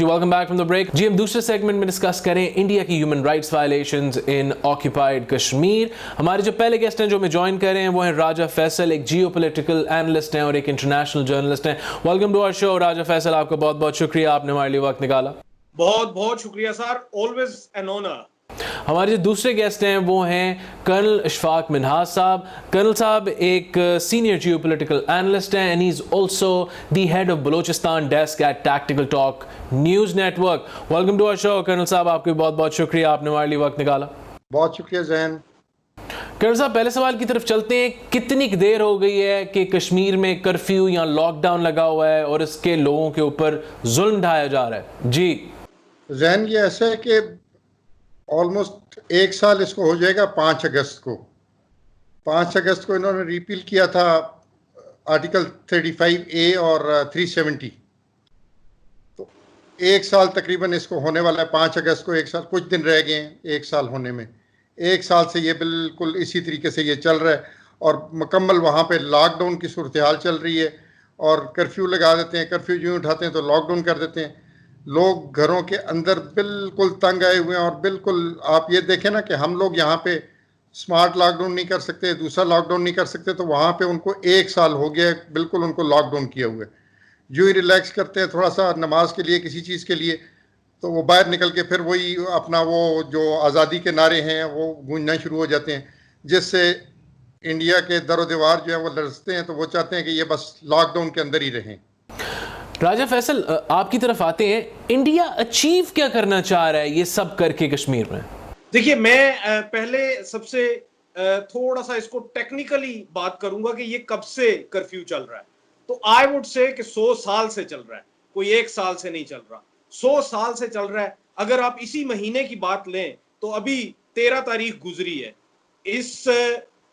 Ji welcome back from the break. जी हम दूसरे सेगमेंट में डिस्कस करें इंडिया की human rights violations in occupied Kashmir. हमारे जो पहले गेस्ट हैं जो हमें ज्वाइन कर रहे हैं वो हैं राजा फैसल, एक जियोपॉलिटिकल एनालिस्ट हैं और एक इंटरनेशनल जर्नलिस्ट हैं। वेलकम टू आवर शो राजा फैसल, आपका बहुत बहुत शुक्रिया, आपने हमारे लिए वक्त निकाला। बहुत बहुत शुक्रिया सर, ऑलवेज एन ऑनर। हमारे जो दूसरे गेस्ट हैं वो हैं कर्नल इशफाक मिन्हाज साहब। कर्नल साहब एक सीनियर जियोपॉलिटिकल एनालिस्ट हैं and he is also the head of Balochistan desk at Tactical Talk News Network. Welcome to our show colonel साहब, आपका बहुत बहुत शुक्रिया, आपने हमारे लिए वक्त निकाला। बहुत शुक्रिया जैन। कर्नल साहब पहले सवाल की तरफ चलते हैं। कितनी देर हो गई है कि कश्मीर में कर्फ्यू या लॉकडाउन लगा हुआ है और इसके लोगों के ऊपर जुल्म ढाया जा रहा है? जी जैन, ये ऐसा है कि ऑलमोस्ट एक साल इसको हो जाएगा। 5 अगस्त को इन्होंने रिपील किया था आर्टिकल 35A और 370। तो एक साल तकरीबन इसको होने वाला है। 5 अगस्त को एक साल, कुछ दिन रह गए हैं एक साल होने में। एक साल से ये बिल्कुल इसी तरीके से ये चल रहा है और मुकम्मल वहाँ पे लॉकडाउन की सूरत हाल चल रही है और कर्फ्यू लगा देते हैं। कर्फ्यू यूँ उठाते हैं तो लॉकडाउन कर देते हैं। लोग घरों के अंदर बिल्कुल तंग आए हुए हैं और बिल्कुल आप ये देखें ना कि हम लोग यहाँ पे स्मार्ट लॉकडाउन नहीं कर सकते, दूसरा लॉकडाउन नहीं कर सकते, तो वहाँ पे उनको एक साल हो गया बिल्कुल उनको लॉकडाउन किया हुआ है। जो ही रिलैक्स करते हैं थोड़ा सा नमाज के लिए, किसी चीज़ के लिए, तो वो बाहर निकल के फिर वही अपना वो जो आज़ादी के नारे हैं वो गूंजना शुरू हो जाते हैं, जिससे इंडिया के दरो दीवार जो है वो लड़ते हैं। तो वो चाहते हैं कि ये बस लॉकडाउन के अंदर ही रहें। राजा फैसल आपकी तरफ आते हैं। इंडिया अचीव क्या करना चाह रहा है ये सब करके कश्मीर में? देखिए, मैं पहले सबसे थोड़ा सा इसको टेक्निकली बात करूंगा कि ये कब से कर्फ्यू चल रहा है। तो आई वुड से कि 100 साल से चल रहा है, कोई एक साल से नहीं चल रहा, 100 साल से चल रहा है। अगर आप इसी महीने की बात लें तो अभी 13 तारीख गुजरी है। इस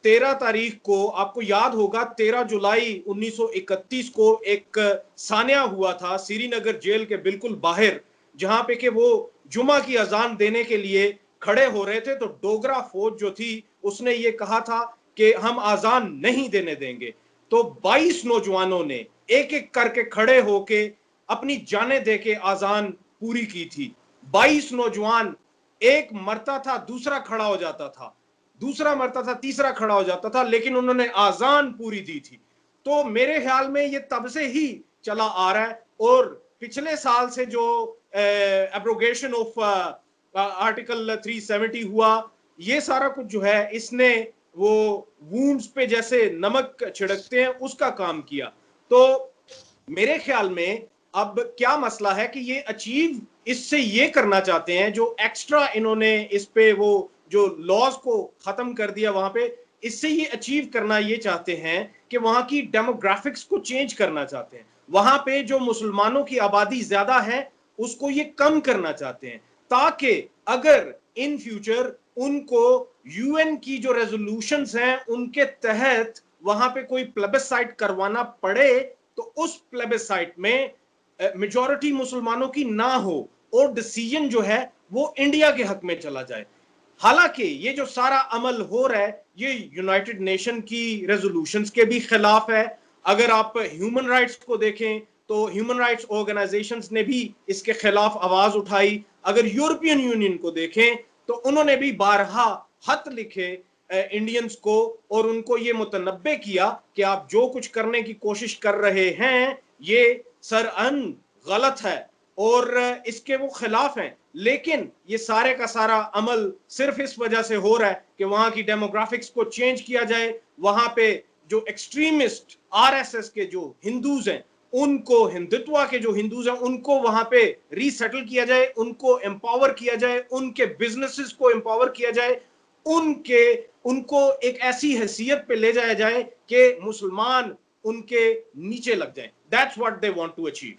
13 तारीख को आपको याद होगा 13 जुलाई 1931 को एक सान्या हुआ था श्रीनगर जेल के बिल्कुल बाहर, जहां पे कि वो जुमा की अजान देने के लिए खड़े हो रहे थे। तो डोगरा फौज जो थी उसने ये कहा था कि हम आजान नहीं देने देंगे। तो 22 नौजवानों ने एक एक करके खड़े होके अपनी जानें दे के आजान पूरी की थी। 22 नौजवान, एक मरता था दूसरा खड़ा हो जाता था, दूसरा मरता था तीसरा खड़ा हो जाता था, लेकिन उन्होंने आजान पूरी दी थी। तो मेरे ख्याल में ये तब से ही चला आ रहा है। और पिछले साल से जो एब्रोगेशन ऑफ आर्टिकल 370 हुआ, ये सारा कुछ जो है इसने वो वूंड्स पे जैसे नमक छिड़कते हैं उसका काम किया। तो मेरे ख्याल में अब क्या मसला है कि ये अचीव इससे ये करना चाहते हैं, जो एक्स्ट्रा इन्होंने इस पे वो जो लॉज को खत्म कर दिया वहां पे, इससे ये अचीव करना ये चाहते हैं कि वहां की डेमोग्राफिक्स को चेंज करना चाहते हैं। वहां पे जो मुसलमानों की आबादी ज्यादा है उसको ये कम करना चाहते हैं, ताकि अगर इन फ्यूचर उनको यूएन की जो रेजोल्यूशंस हैं उनके तहत वहां पे कोई प्लेबिसाइट करवाना पड़े तो उस प्लेबिसाइट में मेजॉरिटी मुसलमानों की ना हो और डिसीजन जो है वो इंडिया के हक में चला जाए। हालांकि ये जो सारा अमल हो रहा है ये यूनाइटेड नेशन की रेजोल्यूशंस के भी खिलाफ है। अगर आप ह्यूमन राइट्स को देखें तो ह्यूमन राइट्स ऑर्गेनाइजेशंस ने भी इसके खिलाफ आवाज उठाई। अगर यूरोपियन यूनियन को देखें तो उन्होंने भी बारहा खत लिखे इंडियंस को और उनको ये मुतनब्बे किया कि आप जो कुछ करने की कोशिश कर रहे हैं ये सरअन गलत है और इसके वो खिलाफ हैं। लेकिन ये सारे का सारा अमल सिर्फ इस वजह से हो रहा है कि वहां की डेमोग्राफिक्स को चेंज किया जाए, वहां पे जो एक्सट्रीमिस्ट आरएसएस के जो हिंदूज हैं उनको, हिंदुत्व के जो हिंदूज हैं उनको वहां पे रीसेटल किया जाए, उनको एम्पावर किया जाए, उनके बिजनेसेस को एम्पावर किया जाए, उनको एक ऐसी हैसियत पे ले जाया जाए कि मुसलमान उनके नीचे लग जाए। That's what they want to achieve.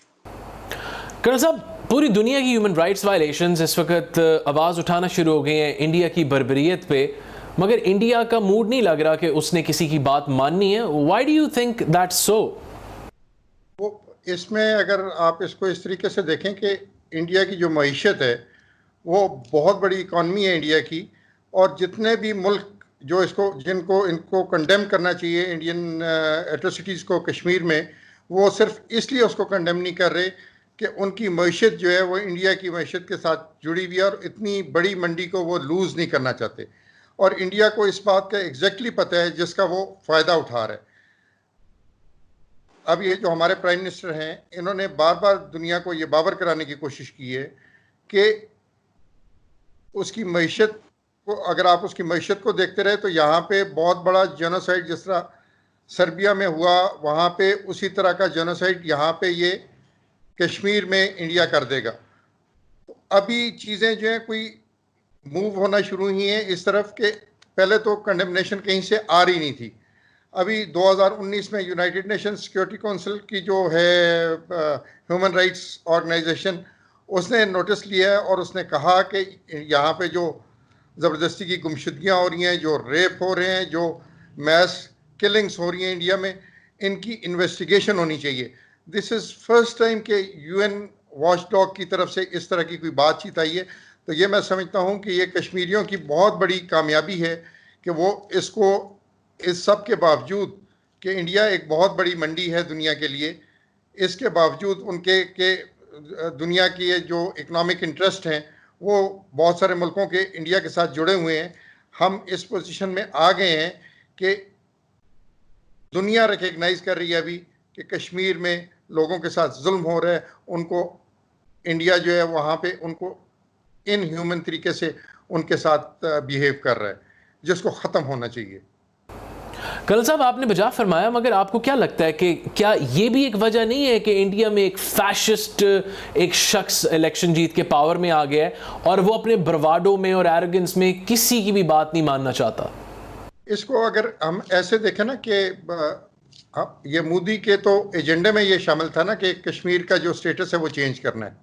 Colonel साहब, पूरी दुनिया की ह्यूमन राइट्स वायलेशंस इस वक्त आवाज़ उठाना शुरू हो गई हैं इंडिया की बर्बरियत पे, मगर इंडिया का मूड नहीं लग रहा कि उसने किसी की बात माननी है। Why do you think that's so? वो इसमें अगर आप इसको इस तरीके से देखें कि इंडिया की जो मईशत है वो बहुत बड़ी इकॉनमी है इंडिया की, और जितने भी मुल्क जो इनको कंडेम करना चाहिए इंडियन एट्रोसिटीज़ को कश्मीर में, वो सिर्फ इसलिए उसको कंडेम नहीं कर रहे कि उनकी मईशत जो है वो इंडिया की मईशत के साथ जुड़ी हुई है और इतनी बड़ी मंडी को वो लूज़ नहीं करना चाहते, और इंडिया को इस बात का एग्जैक्टली पता है जिसका वो फ़ायदा उठा रहा है। अब ये जो हमारे प्राइम मिनिस्टर हैं, इन्होंने बार बार दुनिया को ये बावर कराने की कोशिश की है कि उसकी मईशत को, अगर आप उसकी मईशत को देखते रहे तो यहाँ पे बहुत बड़ा जेनोसाइड जिस तरह सर्बिया में हुआ, वहाँ पे उसी तरह का जेनोसाइड यहाँ पे ये कश्मीर में इंडिया कर देगा। तो अभी चीज़ें जो है कोई मूव होना शुरू हुई हैं इस तरफ के, पहले तो कंडेमनेशन कहीं से आ रही नहीं थी। अभी 2019 में यूनाइटेड नेशन सिक्योरिटी काउंसिल की जो है ह्यूमन राइट्स ऑर्गेनाइजेशन, उसने नोटिस लिया है और उसने कहा कि यहाँ पे जो ज़बरदस्ती की गुमशुदगियाँ हो रही हैं, जो रेप हो रहे हैं, जो मैस किलिंग्स हो रही हैं इंडिया में, इनकी इन्वेस्टिगेशन होनी चाहिए। दिस इज़ फर्स्ट टाइम कि यूएन वॉचडॉग की तरफ से इस तरह की कोई बातचीत आई है। तो ये मैं समझता हूँ कि ये कश्मीरियों की बहुत बड़ी कामयाबी है कि वो इसको, इस सब के बावजूद कि इंडिया एक बहुत बड़ी मंडी है दुनिया के लिए, इसके बावजूद उनके के दुनिया की जो इकोनॉमिक इंटरेस्ट हैं वो बहुत सारे मुल्कों के इंडिया के साथ जुड़े हुए हैं। हम इस पोजीशन में आ गए हैं कि दुनिया रिकग्नाइज कर रही है अभी कि कश्मीर में लोगों के साथ जुल्म हो रहा है, उनको इंडिया जो है वहाँ पे उनको इनह्यूमन तरीके से उनके साथ बिहेव कर रहा है, जिसको ख़त्म होना चाहिए। कर्नल साहब, आपने बजा फरमाया, मगर आपको क्या लगता है कि क्या ये भी एक वजह नहीं है कि इंडिया में एक फैशिस्ट एक शख्स इलेक्शन जीत के पावर में आ गया है और वो अपने ब्रवाडो में और एरोगेंस में किसी की भी बात नहीं मानना चाहता? इसको अगर हम ऐसे देखें ना कि ये मोदी के तो एजेंडे में ये शामिल था ना कि कश्मीर का जो स्टेटस है वो चेंज करना है,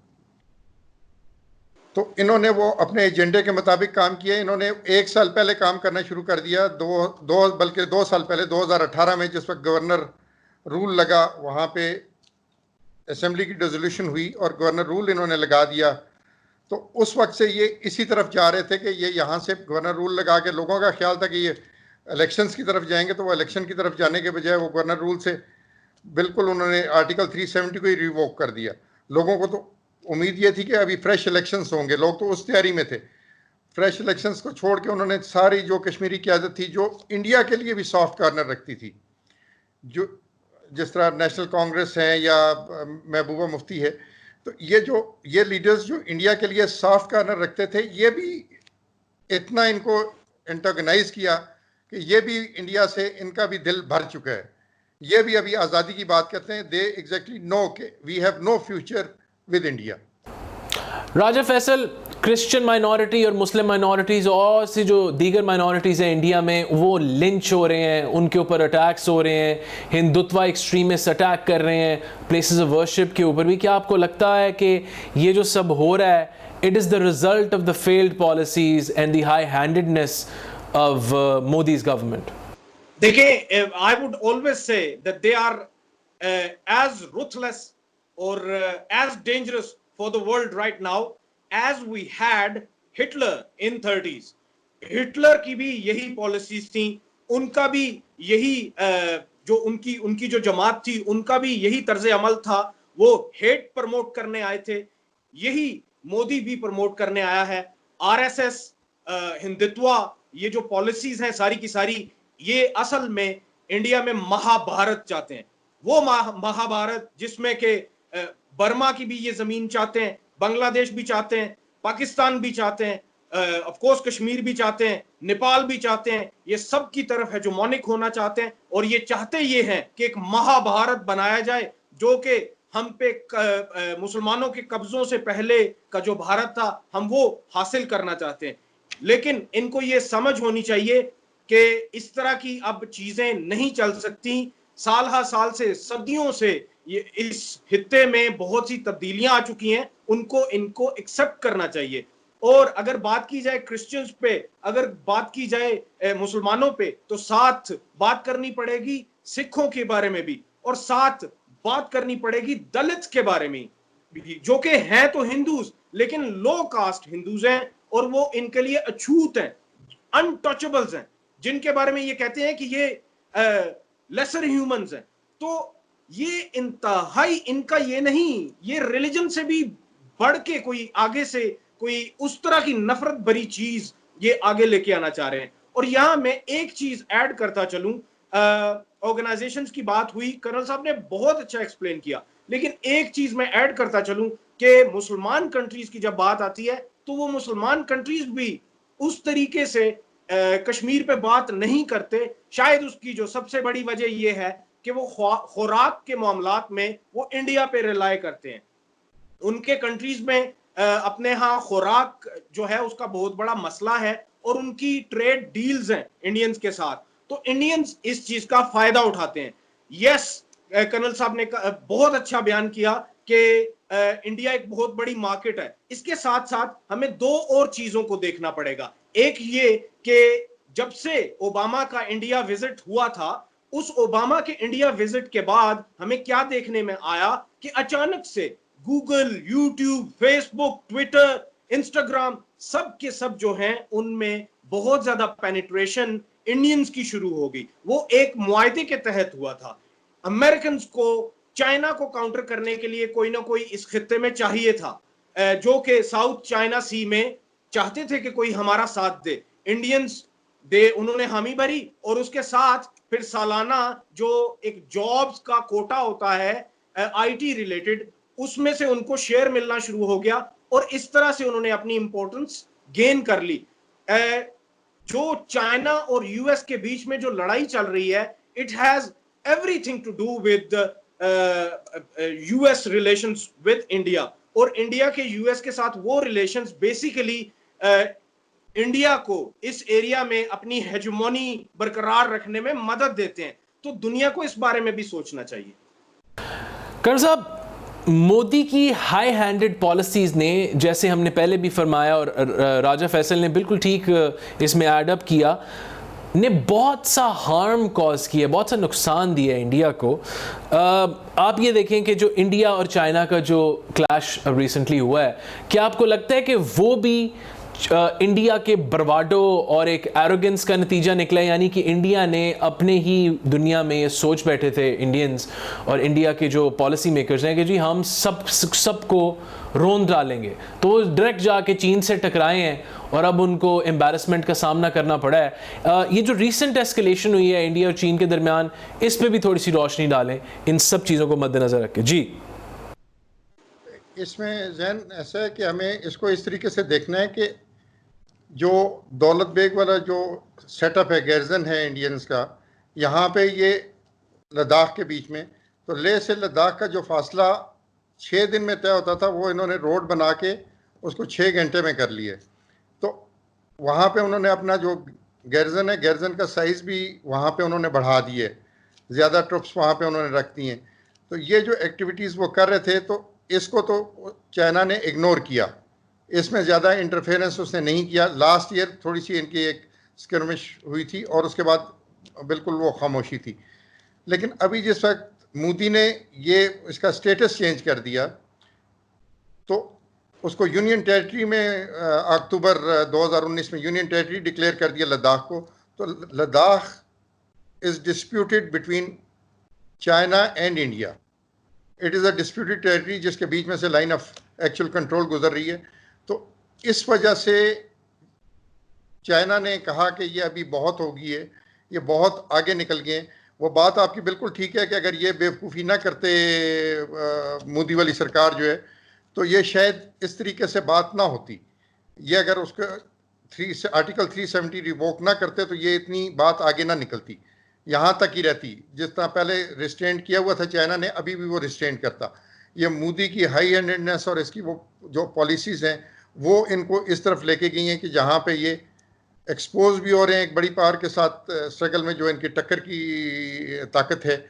तो इन्होंने वो अपने एजेंडे के मुताबिक काम किया। इन्होंने 1 साल पहले काम करना शुरू कर दिया, बल्कि 2 साल पहले 2018 में जिस वक्त गवर्नर रूल लगा, वहाँ पे असेंबली की डिसोल्यूशन हुई और गवर्नर रूल इन्होंने लगा दिया। तो उस वक्त से ये इसी तरफ जा रहे थे कि ये यहाँ से गवर्नर रूल लगा के, लोगों का ख्याल था कि ये इलेक्शंस की तरफ जाएंगे, तो वो इलेक्शन की तरफ जाने के बजाय वो गवर्नर रूल से बिल्कुल उन्होंने आर्टिकल 370 को ही रिवोक कर दिया। लोगों को तो उम्मीद ये थी कि अभी फ्रेश इलेक्शंस होंगे, लोग तो उस तैयारी में थे। फ्रेश इलेक्शंस को छोड़ के उन्होंने सारी जो कश्मीरी क़यादत थी, जो इंडिया के लिए भी सॉफ्ट कॉर्नर रखती थी, जो जिस तरह नेशनल कांग्रेस है या महबूबा मुफ्ती है, तो ये लीडर्स जो इंडिया के लिए सॉफ्ट कॉर्नर रखते थे, ये भी इतना इनको एंटागनाइज किया कि ये भी इंडिया से इनका भी दिल भर चुका है। ये भी अभी आज़ादी की बात करते हैं। दे एग्जैक्टली नो कि we have no future with India. Raja Faisal, Christian minority और मुस्लिम माइनॉरिटीज़ और सी जो दीगर माइनॉरिटीज़ हैं इंडिया में, वो लिंच हो रहे हैं, उनके ऊपर अटैक्स हो रहे हैं, हिंदुत्वा एक्सट्रीमिस्ट अटैक कर रहे हैं प्लेसेस ऑफ वर्शिप के ऊपर भी। क्या आपको लगता है कि ये जो सब हो रहा है, it is the result of the failed policies and the high handedness of Modi's government? देखिए, I would always say that they are as ruthless or as dangerous for the world right now as we had Hitler in 30s. Hitler की भी यही policies थी, उनका भी यही जो उनकी जो जमात थी उनका भी यही तर्ज अमल था। वो हेट प्रमोट करने आए थे, यही मोदी भी प्रमोट करने आया है। आरएसएस, हिंदुत्वा, ये जो पॉलिसीज हैं सारी की सारी, ये असल में इंडिया में महाभारत चाहते हैं। वो महाभारत जिसमें के बर्मा की भी ये जमीन चाहते हैं, बांग्लादेश भी चाहते हैं, पाकिस्तान भी चाहते हैं, ऑफ कोर्स कश्मीर भी चाहते हैं, नेपाल भी चाहते हैं। ये सब की तरफ है जो मॉनिक होना चाहते हैं, और ये चाहते ये हैं कि एक महाभारत बनाया जाए जो कि हम पे मुसलमानों के कब्जों से पहले का जो भारत था हम वो हासिल करना चाहते हैं। लेकिन इनको ये समझ होनी चाहिए कि इस तरह की अब चीजें नहीं चल सकती। साल हा साल से, सदियों से ये इस हित्ते में बहुत सी तब्दीलियां आ चुकी हैं, इनको एक्सेप्ट करना चाहिए। और अगर बात की जाए क्रिश्चियंस पे, अगर बात की जाए मुसलमानों पे, तो साथ बात करनी पड़ेगी सिखों के बारे में भी, और साथ बात करनी पड़ेगी दलित के बारे में भी, जो कि हैं तो हिंदूज लेकिन लो कास्ट हिंदूज हैं, और वो इनके लिए अछूत हैं, अनटचेबल्स हैं, जिनके बारे में ये कहते हैं कि ये लेसर ह्यूमंस हैं। तो ये इंतहाई इनका ये नहीं, ये रिलीजन से भी बढ़ के कोई आगे से कोई उस तरह की नफरत भरी चीज ये आगे लेके आना चाह रहे हैं। और यहां मैं एक चीज ऐड करता चलूं, ऑर्गेनाइजेशंस की बात हुई, कर्नल साहब ने बहुत अच्छा एक्सप्लेन किया, लेकिन एक चीज मैं ऐड करता चलूं कि मुसलमान कंट्रीज की जब बात आती है तो वो मुसलमान कंट्रीज भी उस तरीके से कश्मीर पे बात नहीं करते। शायद उसकी जो सबसे बड़ी वजह यह है कि वो खुराक के मामलात में वो इंडिया पे रिलाय करते हैं। उनके कंट्रीज में अपने यहाँ खुराक जो है उसका बहुत बड़ा मसला है और उनकी ट्रेड डील्स हैं इंडियंस के साथ, तो इंडियंस इस चीज का फायदा उठाते हैं। यस, कर्नल साहब ने बहुत अच्छा बयान किया कि इंडिया एक बहुत बड़ी मार्केट है। इसके साथ साथ हमें दो और चीजों को देखना पड़ेगा। एक ये कि जब से ओबामा का इंडिया विजिट हुआ था, उस ओबामा के इंडिया विजिट के बाद हमें क्या देखने में आया कि अचानक से Google, YouTube, Facebook, Twitter, Instagram सब के सब जो हैं उनमें बहुत ज्यादा पेनिट्रेशन इंडियंस की शुरू हो गई। वो एक मुआहदे के तहत हुआ था। अमेरिकन को चाइना को काउंटर करने के लिए कोई ना कोई इस खित्ते में चाहिए था, जो कि साउथ चाइना सी में चाहते थे कि कोई हमारा साथ दे। इंडियंस उन्होंने हामी भरी और उसके साथ फिर सालाना जो एक जॉब्स का कोटा होता है आईटी रिलेटेड, उसमें से उनको शेयर मिलना शुरू हो गया और इस तरह से उन्होंने अपनी इंपॉर्टेंस गेन कर ली। जो चाइना और यूएस के बीच में जो लड़ाई चल रही है, it has everything to do with US relations with India, और इंडिया के यूएस के साथ वो रिलेशंस बेसिकली इंडिया को इस एरिया में अपनी हेजेमोनी बरकरार रखने में मदद देते हैं। तो दुनिया को इस बारे में भी सोचना चाहिए। कर्नल साहब, मोदी की हाई हैंडेड पॉलिसीज ने, जैसे हमने पहले भी फरमाया और राजा फैसल ने बिल्कुल ठीक इसमें ऐड अप किया, ने बहुत सा हार्म कॉज किया, बहुत सा नुकसान दिया इंडिया को। आप ये देखें कि जो इंडिया और चाइना का जो क्लैश रिसेंटली हुआ है, क्या आपको लगता है कि वो भी इंडिया के बर्बाडो और एक एरोगेंस का नतीजा निकला, यानी कि इंडिया ने अपने ही दुनिया में ये सोच बैठे थे इंडियंस और इंडिया के जो पॉलिसी मेकर्स हैं कि जी हम सबको रोंद डालेंगे, तो वो डायरेक्ट जाके चीन से टकराए हैं और अब उनको एम्बैरसमेंट का सामना करना पड़ा है। ये जो रिसेंट एस्केलेशन हुई है इंडिया और चीन के दरमियान, इस पर भी थोड़ी सी रोशनी डालें इन सब चीज़ों को मद्देनजर रख के। जी, इसमें जहन ऐसा है कि हमें इसको इस तरीके से देखना है कि जो दौलत बेग वाला जो सेटअप है, गैरजन है इंडियंस का, यहाँ पे ये लद्दाख के बीच में, तो लेह से लद्दाख का जो फासला 6 दिन में तय होता था, वो इन्होंने रोड बना के उसको 6 घंटे में कर लिए। तो वहाँ पे उन्होंने अपना जो गैरजन है, गैरजन का साइज़ भी वहाँ पे उन्होंने बढ़ा दिए, ज़्यादा ट्रुप्स वहाँ पे उन्होंने रख दी हैं। तो ये जो एक्टिविटीज़ वो कर रहे थे, तो इसको तो चाइना ने इग्नोर किया, इसमें ज़्यादा इंटरफेरेंस उसने नहीं किया। लास्ट ईयर थोड़ी सी इनकी एक स्किर्मिश हुई थी और उसके बाद बिल्कुल वो खामोशी थी। लेकिन अभी जिस वक्त मोदी ने ये इसका स्टेटस चेंज कर दिया, तो उसको यूनियन टेरिटरी में अक्टूबर 2019 में यूनियन टेरिटरी डिक्लेयर कर दिया लद्दाख को। तो Ladakh is disputed between China and India. It is a disputed territory जिसके बीच में से लाइन ऑफ एक्चुअल कंट्रोल गुजर रही है। तो इस वजह से चाइना ने कहा कि ये अभी बहुत हो गई है, ये बहुत आगे निकल गए। वो बात आपकी बिल्कुल ठीक है कि अगर ये बेवकूफ़ी ना करते मोदी वाली सरकार जो है, तो ये शायद इस तरीके से बात ना होती। ये अगर उसका आर्टिकल 370 रिवोक ना करते तो ये इतनी बात आगे ना निकलती, यहाँ तक ही रहती। जिस तरह पहले रिस्ट्रेंट किया हुआ था चाइना ने, अभी भी वो रिस्ट्रेंट करता। ये मोदी की हाई हैंडेडनेस और इसकी वो जो पॉलिसीज़ हैं, वो इनको इस तरफ लेके गई हैं कि जहाँ पे ये एक्सपोज भी हो रहे हैं एक बड़ी पावर के साथ स्ट्रगल में, जो इनकी टक्कर की ताकत है,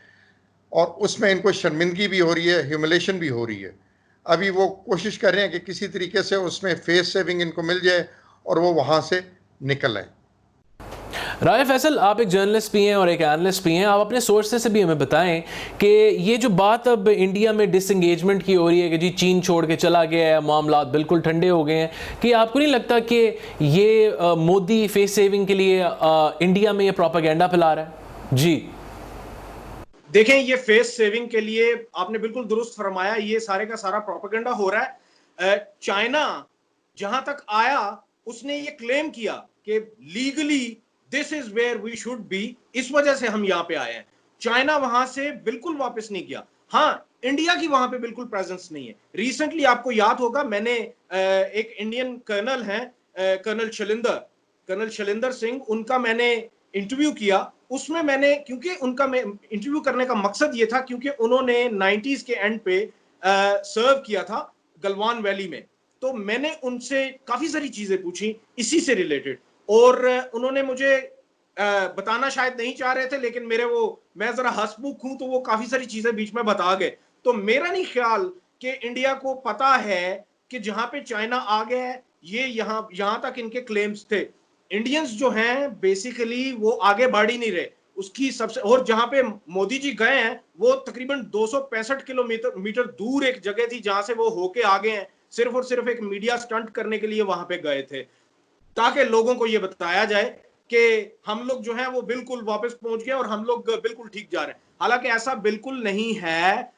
और उसमें इनको शर्मिंदगी भी हो रही है, ह्यूमिलेशन भी हो रही है। अभी वो कोशिश कर रहे हैं कि किसी तरीके से उसमें फेस सेविंग इनको मिल जाए और वो वहाँ से निकल आए। राजा फैसल, आप एक जर्नलिस्ट भी हैं और एक एनालिस्ट भी हैं, आप अपने सोर्सेस से भी हमें बताएं कि ये जो बात अब इंडिया में डिसएंगेजमेंट की हो रही है कि जी चीन छोड़ के चला गया है, मामलात बिल्कुल ठंडे हो गए हैं, कि आपको नहीं लगता कि ये मोदी फेस सेविंग के लिए इंडिया में ये प्रोपेगेंडा फैला रहा है? जी देखें, ये फेस सेविंग के लिए आपने बिल्कुल दुरुस्त फरमाया, ये सारे का सारा प्रोपेगेंडा हो रहा है। चाइना जहां तक आया उसने ये क्लेम किया कि legally this is where we should be, इस वजह से हम यहां पे आए हैं। चाइना वहां से बिल्कुल वापस नहीं किया। हाँ, इंडिया की वहां पे बिल्कुल प्रेजेंस नहीं है। रिसेंटली आपको याद होगा, मैंने एक इंडियन कर्नल है, कर्नल शैलेंद्र सिंह, उनका मैंने इंटरव्यू किया। उसमें मैंने, क्योंकि उनका मैं इंटरव्यू करने का मकसद ये था क्योंकि उन्होंने 90s के एंड पे सर्व किया था गलवान वैली में, तो मैंने उनसे काफी सारी चीजें पूछी इसी से रिलेटेड, और उन्होंने मुझे बताना शायद नहीं चाह रहे थे, लेकिन मैं जरा हंसमुख हूं तो वो काफी सारी चीजें बीच में बता गए। तो मेरा नहीं ख्याल कि इंडिया को पता है कि जहां पे चाइना आ गया है, ये यहां तक इनके क्लेम्स थे। इंडियंस जो हैं बेसिकली वो आगे बढ़ ही नहीं रहे उसकी सबसे, और जहां पे मोदी जी गए हैं वो तकरीबन 265 किलोमीटर दूर एक जगह थी जहां से वो होके आ गए हैं, सिर्फ और सिर्फ एक मीडिया स्टंट करने के लिए वहां पे गए थे, ताकि लोगों को ये बताया जाए कि हम लोग जो है वो बिल्कुल वापस पहुंच गए और हम लोग बिल्कुल ठीक जा रहे हैं। हालांकि ऐसा बिल्कुल नहीं है।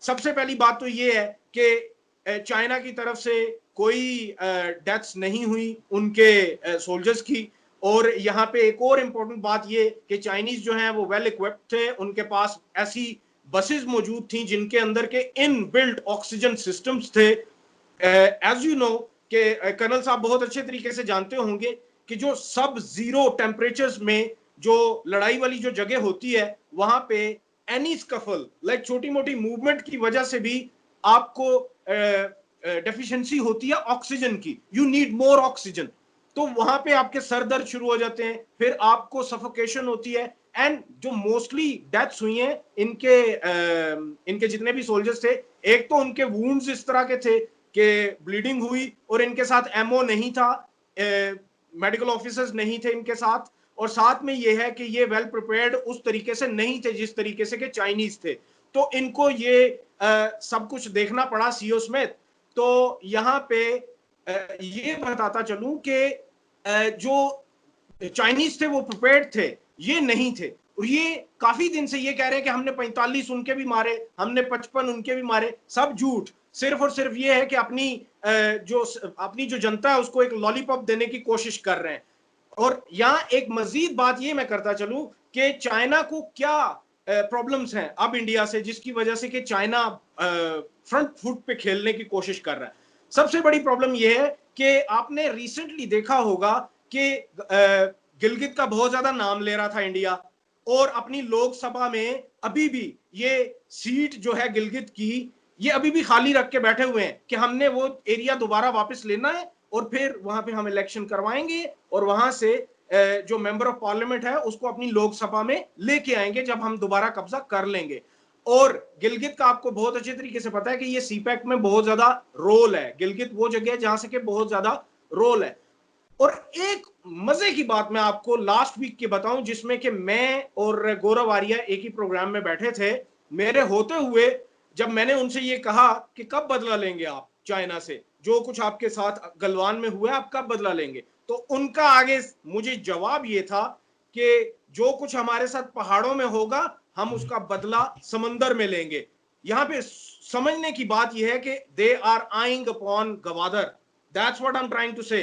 सबसे पहली बात तो ये है कि चाइना की तरफ से कोई डेथ्स नहीं हुई उनके सोल्जर्स की। और यहाँ पे एक और इम्पोर्टेंट बात ये कि चाइनीज जो हैं वो वेल इक्विप्ड थे, उनके पास ऐसी बसेस मौजूद थी जिनके अंदर के इन बिल्ट ऑक्सीजन सिस्टम्स थे। एज यू नो कि कर्नल साहब बहुत अच्छे तरीके से जानते होंगे कि जो सब जीरो टेम्परेचर्स में जो लड़ाई वाली जो जगह होती है वहां पे एनी स्कफल लाइक छोटी मोटी मूवमेंट की वजह से भी आपको डेफिशिएंसी होती है ऑक्सीजन की, यू नीड मोर ऑक्सीजन। तो वहां पे आपके सर दर्द शुरू हो जाते हैं, फिर आपको सफोकेशन होती है। एंड जो मोस्टली डेथ्स हुई हैं इनके जितने भी सोल्जर्स थे, एक तो उनके वुंड्स इस तरह के थे कि ब्लीडिंग हुई, और इनके साथ एमओ नहीं था, मेडिकल ऑफिसर्स नहीं थे इनके साथ, और साथ में ये है कि ये वेल प्रिपेयर्ड उस तरीके से नहीं थे जिस तरीके से कि चाइनीज थे। तो इनको ये सब कुछ देखना पड़ा सीओ स्मिथ। तो यहाँ पे ये बताता चलूं कि जो चाइनीज थे वो प्रिपेयर्ड थे, ये नहीं थे। और ये काफी दिन से ये कह रहे हैं कि हमने 45 उनके भी मारे, हमने 55 उनके भी मारे, सब झूठ। सिर्फ और सिर्फ ये है कि अपनी जो जनता है उसको एक लॉलीपॉप देने की कोशिश कर रहे हैं। और यहाँ एक मजीद बात ये मैं करता चलूं कि चाइना को क्या प्रॉब्लम्स हैं अब इंडिया से, जिसकी वजह से कि चाइना फ्रंट फुट पे खेलने की कोशिश कर रहा है। सबसे बड़ी प्रॉब्लम यह है कि आपने रिसेंटली देखा होगा कि गिलगित का बहुत ज्यादा नाम ले रहा था इंडिया, और अपनी लोकसभा में अभी भी ये सीट जो है गिलगित की, ये अभी भी खाली रख के बैठे हुए हैं कि हमने वो एरिया दोबारा वापस लेना है और फिर वहां पे हम इलेक्शन करवाएंगे और वहां से जो मेंबर ऑफ पार्लियामेंट है उसको अपनी लोकसभा में लेके आएंगे जब हम दोबारा कब्जा कर लेंगे। और गिलगित का आपको बहुत अच्छे तरीके से पता है कि ये सीपैक में बहुत ज्यादा रोल है। गिलगित वो जगह है जहां से कि बहुत ज्यादा रोल है। और एक मजे की बात मैं आपको लास्ट वीक की बताऊं, जिसमें कि मैं और गौरव आर्या एक ही प्रोग्राम में बैठे थे। मेरे होते हुए जब मैंने उनसे ये कहा कि कब बदला लेंगे आप चाइना से, जो कुछ आपके साथ गलवान में हुआ आप कब बदला लेंगे, तो उनका आगे मुझे जवाब ये था कि जो कुछ हमारे साथ पहाड़ों में होगा हम उसका बदला समंदर में लेंगे। यहां पे समझने की बात यह है कि they are eyeing upon Gwadar. That's what I am trying to say,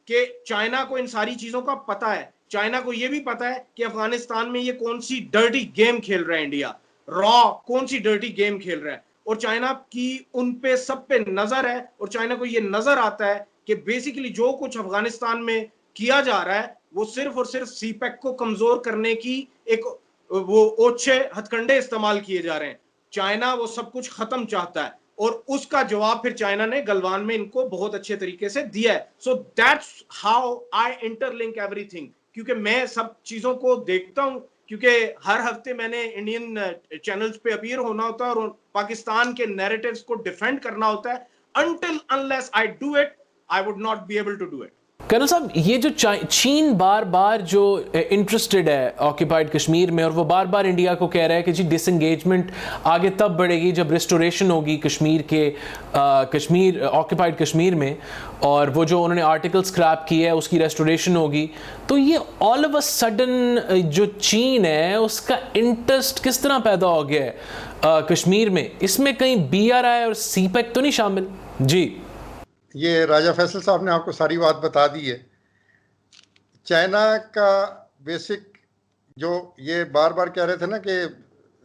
कि चाइना को इन सारी चीजों का पता है। चाइना को यह भी पता है कि अफगानिस्तान में ये कौन सी डर्टी गेम खेल रहा है इंडिया, रॉ कौन सी डर्टी गेम खेल रहा है, और चाइना की उन पे सब पे नजर है। और चाइना को ये नजर आता है कि बेसिकली जो कुछ अफगानिस्तान में किया जा रहा है वो सिर्फ और सिर्फ सीपैक को कमजोर करने की एक वो ओछे हथकंडे इस्तेमाल किए जा रहे हैं। चाइना वो सब कुछ खत्म चाहता है, और उसका जवाब फिर चाइना ने गलवान में इनको बहुत अच्छे तरीके से दिया है। So that's how I interlink everything, क्योंकि मैं सब चीजों को देखता हूं, क्योंकि हर हफ्ते मैंने इंडियन चैनल्स पे अपीयर होना होता है और पाकिस्तान के नैरेटिव्स को डिफेंड करना होता है। until unless I do it, I would not be able to do it. Colonel साहब, ये जो चीन बार बार जो इंटरेस्टेड है ऑक्यूपाइड कश्मीर में, और वो बार बार इंडिया को कह रहा है कि जी डिसंगेजमेंट आगे तब बढ़ेगी जब रिस्टोरेशन होगी कश्मीर के कश्मीर ऑक्यूपाइड कश्मीर में, और वो जो उन्होंने आर्टिकल स्क्रैप किया है उसकी रेस्टोरेशन होगी, तो ये ऑल ऑफ अ सडन जो चीन है उसका इंटरेस्ट किस तरह पैदा हो गया है कश्मीर में? इसमें कहीं BRI और CPEC तो नहीं शामिल? जी, ये राजा फैसल साहब ने आपको सारी बात बता दी है। चाइना का बेसिक जो ये बार बार कह रहे थे ना कि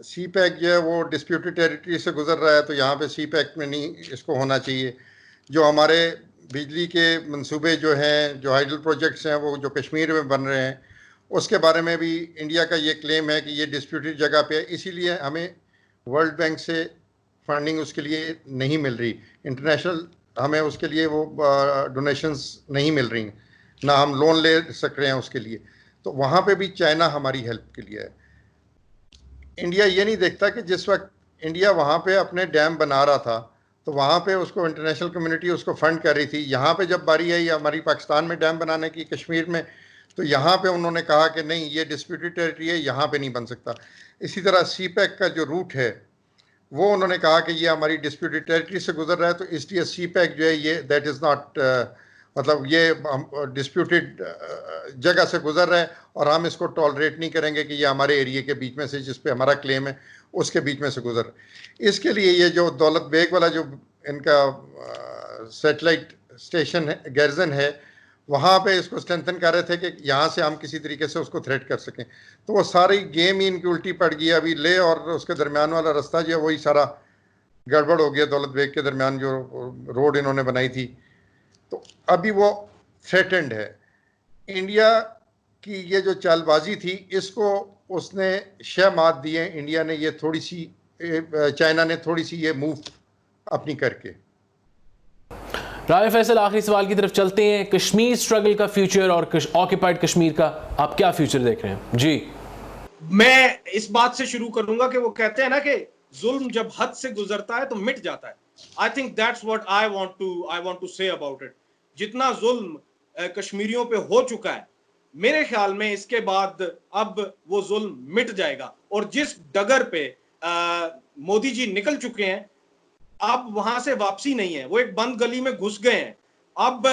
CPEC जो है वो डिस्प्यूटेड टेरिटरी से गुजर रहा है, तो यहाँ पे CPEC में नहीं इसको होना चाहिए। जो हमारे बिजली के मंसूबे जो हैं, जो हाइडल प्रोजेक्ट्स हैं, वो जो कश्मीर में बन रहे हैं, उसके बारे में भी इंडिया का ये क्लेम है कि ये डिस्प्यूटेड जगह पे है, इसीलिए हमें वर्ल्ड बैंक से फंडिंग उसके लिए नहीं मिल रही, इंटरनेशनल हमें उसके लिए वो डोनेशंस नहीं मिल रही, ना हम लोन ले सक रहे हैं उसके लिए। तो वहाँ पे भी चाइना हमारी हेल्प के लिए है। इंडिया ये नहीं देखता कि जिस वक्त इंडिया वहाँ पे अपने डैम बना रहा था तो वहाँ पे उसको इंटरनेशनल कम्युनिटी उसको फंड कर रही थी। यहाँ पे जब बारी आई हमारी पाकिस्तान में डैम बनाने की कश्मीर में, तो यहाँ पे उन्होंने कहा कि नहीं, ये डिस्प्यूटेड टेरिटरी है, यहाँ पे नहीं बन सकता। इसी तरह CPEC का जो रूट है वो उन्होंने कहा कि ये हमारी डिस्प्यूटेड टेरिटरी से गुजर रहा है, तो इसलिए CPEC जो है ये दैट इज़ नॉट, मतलब ये डिस्प्यूटेड जगह से गुजर रहा है और हम इसको टॉलरेट नहीं करेंगे कि ये हमारे एरिया के बीच में से, जिस पे हमारा क्लेम है, उसके बीच में से गुजर। इसके लिए ये जो दौलत बेग वाला जो इनका सैटेलाइट स्टेशन है, गैरजन है, वहाँ पे इसको स्ट्रेंथन कर रहे थे कि यहाँ से हम किसी तरीके से उसको थ्रेट कर सकें। तो वो सारी गेम ही इनकी उल्टी पड़ गई। अभी ले और उसके दरमियान वाला रास्ता जो है वही सारा गड़बड़ हो गया। दौलत बेग के दरमियान जो रोड इन्होंने बनाई थी, तो अभी वो थ्रेटेंड है। इंडिया की ये जो चालबाजी थी, इसको उसने शह मात दी है इंडिया ने, ये थोड़ी सी चाइना ने थोड़ी सी ये मूव अपनी करके। राजा फैसल, आखिरी सवाल की तरफ चलते हैं। कश्मीर स्ट्रगल का फ्यूचर और ऑक्यूपाइड कश्मीर का आप क्या फ्यूचर देख रहे हैं? जी, मैं इस बात से शुरू करूंगा कि वो कहते हैं ना कि जुल्म जब हद से गुजरता है तो मिट जाता है। I think that's what I want to say about it. जितना जुल्म कश्मीरियों पे हो चुका है, मेरे ख्याल में इसके बाद अब वो जुल्म मिट जाएगा। और जिस डगर पे मोदी जी निकल चुके हैं, अब वहां से वापसी नहीं है। वो एक बंद गली में घुस गए हैं। अब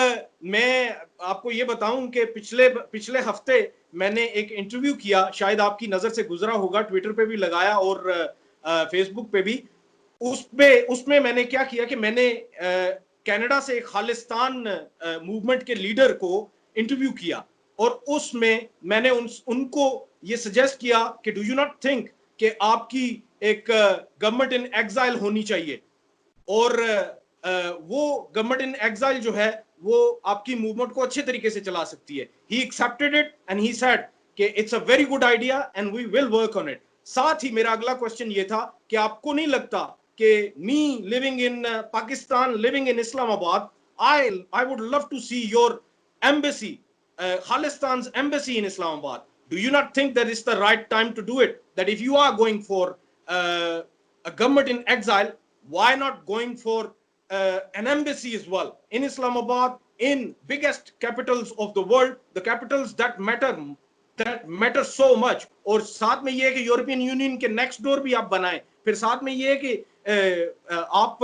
मैं आपको ये बताऊं कि पिछले हफ्ते मैंने एक इंटरव्यू किया, शायद आपकी नजर से गुजरा होगा, ट्विटर पे भी लगाया और फेसबुक पे भी। उसमें मैंने क्या किया कि मैंने कनाडा से एक खालिस्तान मूवमेंट के लीडर को इंटरव्यू किया, और उसमें मैंने उनको ये सजेस्ट किया कि डू यू नॉट थिंक कि आपकी एक गवर्नमेंट इन एग्जाइल होनी चाहिए, और वो गवर्नमेंट इन एग्जाइल जो है वो आपकी मूवमेंट को अच्छे तरीके से चला सकती है। He accepted it and he said कि it's a very good idea and we will work on it. साथ ही मेरा अगला क्वेश्चन ये था कि आपको नहीं लगता कि me living in Pakistan, living in Islamabad, I would love to see your embassy, Khalistan's embassy in Islamabad. Do you not think that it's the right time to do it? That if you are going for a government in exile, why not going for an embassy as well in Islamabad, in biggest capitals of the world, the capitals that matter so much. और साथ में ये है कि European union के next door भी आप बनाएं, फिर साथ में ये है कि आप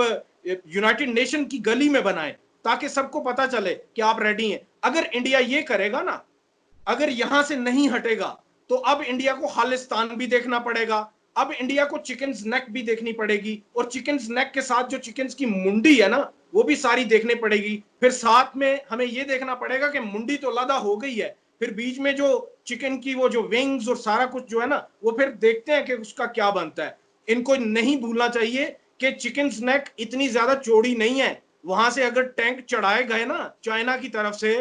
यूनाइटेड नेशन की गली में बनाएं, ताकि सबको पता चले कि आप रेडी हैं। अगर इंडिया ये करेगा ना, अगर यहां से नहीं हटेगा, तो अब इंडिया को खालिस्तान भी देखना पड़ेगा, अब इंडिया को चिकन्स नेक भी देखनी पड़ेगी, और चिकन्स नेक के साथ जो चिकन्स की मुंडी है ना, वो भी सारी देखनी पड़ेगी। फिर साथ में हमें ये देखना पड़ेगा कि मुंडी तो लदा हो गई है, फिर बीच में जो चिकन की वो जो विंग्स और सारा कुछ जो है ना, वो फिर देखते हैं कि उसका क्या बनता है। इनको नहीं भूलना चाहिए कि चिकन्स नेक इतनी ज्यादा चौड़ी नहीं है। वहां से अगर टैंक चढ़ाए गए ना चाइना की तरफ से,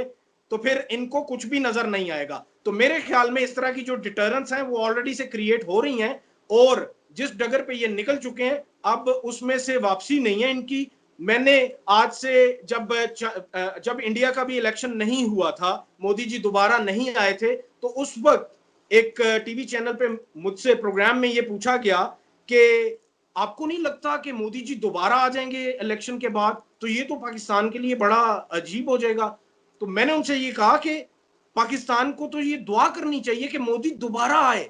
तो फिर इनको कुछ भी नजर नहीं आएगा। तो मेरे ख्याल में इस तरह की जो डिटरेंस हैं वो ऑलरेडी से क्रिएट हो रही हैं, और जिस डगर पे ये निकल चुके हैं अब उसमें से वापसी नहीं है इनकी। मैंने आज से जब इंडिया का भी इलेक्शन नहीं हुआ था, मोदी जी दोबारा नहीं आए थे, तो उस वक्त एक टीवी चैनल पे मुझसे प्रोग्राम में ये पूछा गया कि आपको नहीं लगता कि मोदी जी दोबारा आ जाएंगे इलेक्शन के बाद? तो ये तो पाकिस्तान के लिए बड़ा अजीब हो जाएगा। तो मैंने उनसे ये कहा कि पाकिस्तान को तो ये दुआ करनी चाहिए कि मोदी दोबारा आए।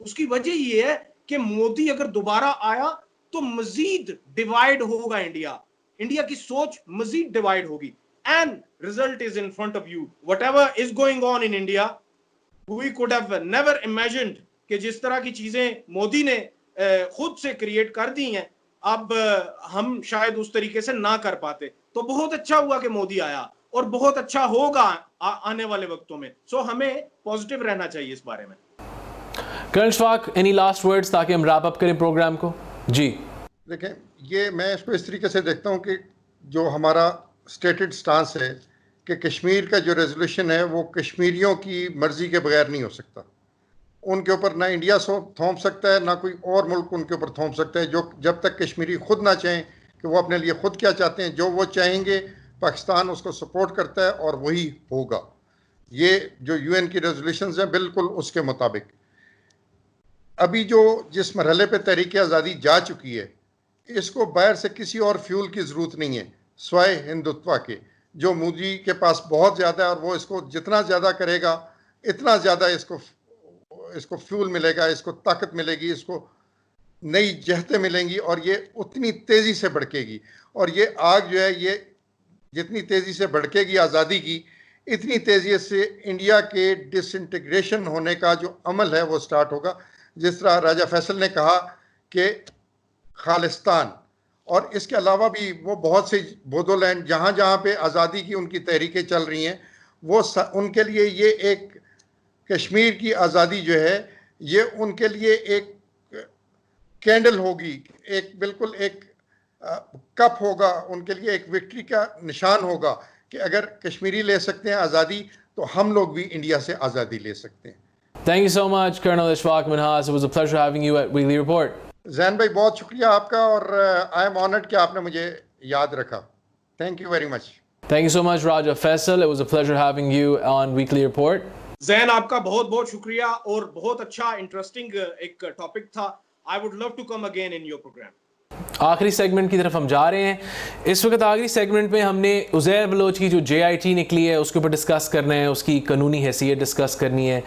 उसकी वजह ये है कि मोदी अगर दोबारा आया तो मजीद डिवाइड होगा इंडिया की सोच मजीद डिवाइड होगी। End result is in front of you. Whatever is going on in India, we could have never imagined कि जिस तरह की चीजें मोदी ने खुद से क्रिएट कर दी हैं, अब हम शायद उस तरीके से ना कर पाते। तो बहुत अच्छा हुआ कि मोदी आया और बहुत अच्छा होगा आने वाले वक्तों में। सो हमें पॉजिटिव रहना चाहिए इस बारे में। Colonel Ishfaq, any last words ताकि हम रैप अप करें प्रोग्राम को? जी देखें, ये मैं इसको इस तरीके से देखता हूँ कि जो हमारा स्टेटेड स्टांस है कि कश्मीर का जो रेजोल्यूशन है वो कश्मीरियों की मर्जी के बगैर नहीं हो सकता। उनके ऊपर ना इंडिया थोप सकता है, ना कोई और मुल्क उनके ऊपर थोप सकता है। जो जब तक कश्मीरी खुद ना चाहें कि वो अपने लिए खुद क्या चाहते हैं, जो वो चाहेंगे पाकिस्तान उसको सपोर्ट करता है और वही होगा। ये जो यूएन की रेजोल्यूशंस हैं बिल्कुल उसके मुताबिक। अभी जो जिस मरहले पे तहरीक आज़ादी जा चुकी है, इसको बाहर से किसी और फ्यूल की ज़रूरत नहीं है स्वाय हिंदुत्व के, जो मोदी के पास बहुत ज़्यादा है और वो इसको जितना ज़्यादा करेगा इतना ज़्यादा इसको फ्यूल मिलेगा, इसको ताकत मिलेगी, इसको नई जहतें मिलेंगी और ये उतनी तेज़ी से भड़केगी। और ये आग जो है ये जितनी तेज़ी से भड़केगी आज़ादी की, इतनी तेज़ी से इंडिया के डिसइंटीग्रेशन होने का जो अमल है वो स्टार्ट होगा। जिस तरह राजा फैसल ने कहा कि खालिस्तान और इसके अलावा भी वो बहुत से बोडोलैंड जहाँ जहाँ पे आज़ादी की उनकी तहरीकें चल रही हैं, वो उनके लिए ये एक कश्मीर की आज़ादी जो है ये उनके लिए एक कैंडल होगी, एक बिल्कुल एक कप होगा, उनके लिए एक विक्ट्री का निशान होगा कि अगर कश्मीरी ले सकते हैं आज़ादी तो हम लोग भी इंडिया से आज़ादी ले सकते हैं। Thank you so much colonel Ishfaq Minhas, it was a pleasure having you at Weekly Report. Jain भाई बहुत शुक्रिया आपका और आई एम ऑनर्ड कि आपने मुझे याद रखा। Thank you very much. Thank you so much, Raja Faisal. It was a pleasure having you on Weekly Report. Jain आपका बहुत बहुत शुक्रिया और बहुत अच्छा इंटरेस्टिंग एक टॉपिक था। I would love to come again in your program. आखिरी सेगमेंट की तरफ हम जा रहे हैं। इस वक्त आखिरी सेगमेंट में हमने उज़ैर बलोच की जो JIT निकली है उसके ऊपर डिस्कस करना है, उसकी कानूनी हैसियत डिस्कस करनी है,